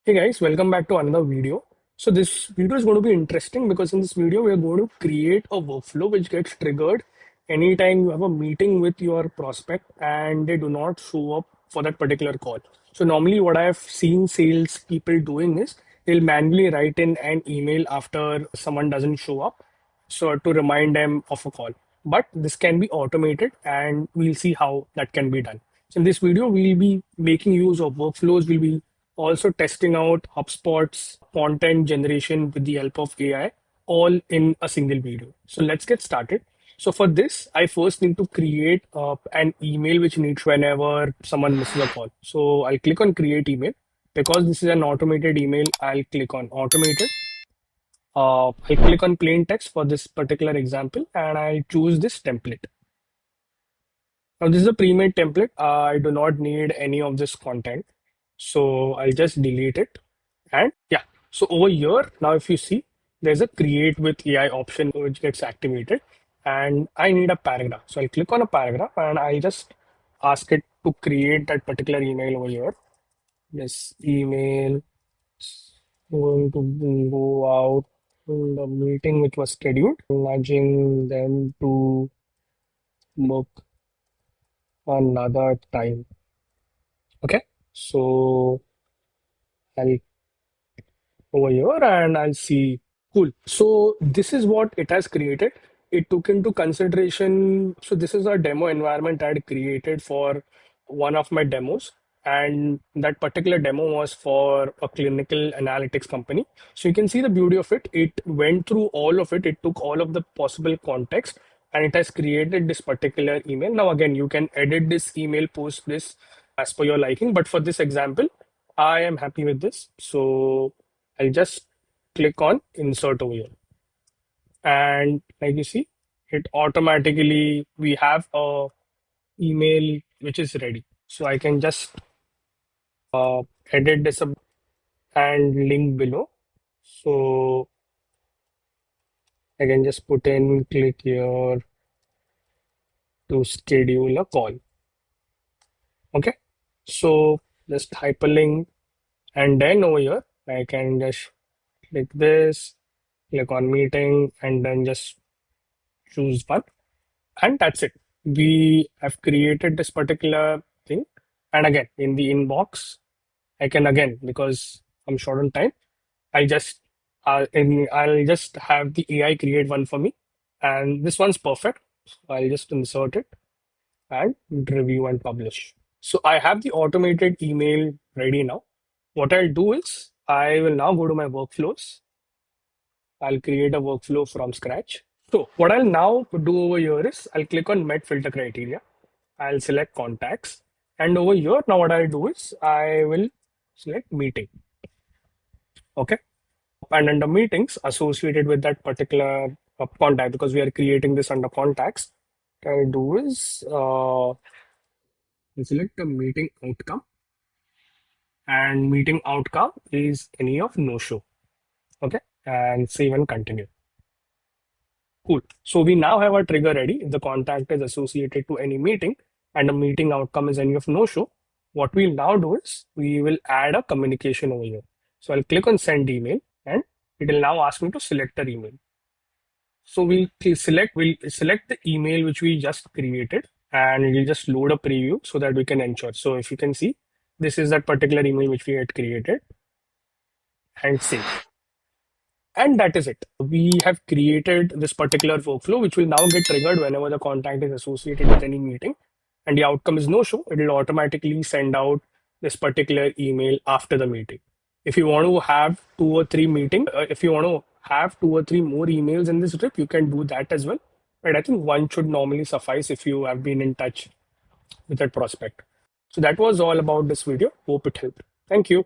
Hey guys, welcome back to another video. So this video is going to be interesting because in this video we are going to create a workflow which gets triggered anytime you have a meeting with your prospect and they do not show up for that particular call. So normally what I have seen sales people doing is they'll manually write in an email after someone doesn't show up so to remind them of a call. But this can be automated and we'll see how that can be done. So in this video, we'll be making use of workflows. We'll be also testing out HubSpot's content generation with the help of AI, all in a single video. So let's get started. So for this, I first need to create an email which needs whenever someone misses a call. So I'll click on create email. Because this is an automated email, I'll click on automated. I'll click on plain text for this particular example and I choose this template. Now this is a pre-made template. I do not need any of this content. So I'll just delete it. And yeah, so over here, now if you see, there's a create with AI option which gets activated and I need a paragraph. So I'll click on a paragraph and I'll just ask it to create that particular email over here. This email going to go out in the meeting which was scheduled, nudging them to book another time. Okay, so I'll over here and I'll see. Cool. So this is what it has created. It took into consideration. So this is a demo environment I had created for one of my demos. And that particular demo was for a clinical analytics company. So you can see the beauty of it. It went through all of it. It took all of the possible context and it has created this particular email. Now, again, you can edit this email, post this as per your liking. But for this example, I am happy with this. So I'll just click on insert over here. And like you see, it automatically, we have a email which is ready. So I can just edit this and link below. So I can just put in click here to schedule a call. Okay. So just hyperlink and then over here, I can just click this, click on meeting and then just choose one. And that's it. We have created this particular thing. And again, in the inbox, I can again, because I'm short on time, I'll just have the AI create one for me. And this one's perfect. So I'll just insert it and review and publish. So I have the automated email ready now. What I'll do is I will now go to my workflows. I'll create a workflow from scratch. So what I'll now do over here is I'll click on Met Filter Criteria. I'll select contacts. And over here, now what I'll do is I will select meeting. Okay. And under meetings associated with that particular contact, because we are creating this under contacts, what I'll do is select the meeting outcome. And meeting outcome is any of no show. Okay. And save and continue. Cool. So we now have our trigger ready. If the contact is associated to any meeting and the meeting outcome is any of no show, what we'll now do is we will add a communication over here. So I'll click on send email and it will now ask me to select the email. So we'll select the email which we just created and we'll just load a preview so that we can ensure. So if you can see, this is that particular email which we had created and save. And that is it. We have created this particular workflow, which will now get triggered whenever the contact is associated with any meeting and the outcome is no show. It will automatically send out this particular email after the meeting. If you want to have if you want to have 2 or 3 more emails in this trip, you can do that as well. But I think one should normally suffice if you have been in touch with that prospect. So that was all about this video. Hope it helped. Thank you.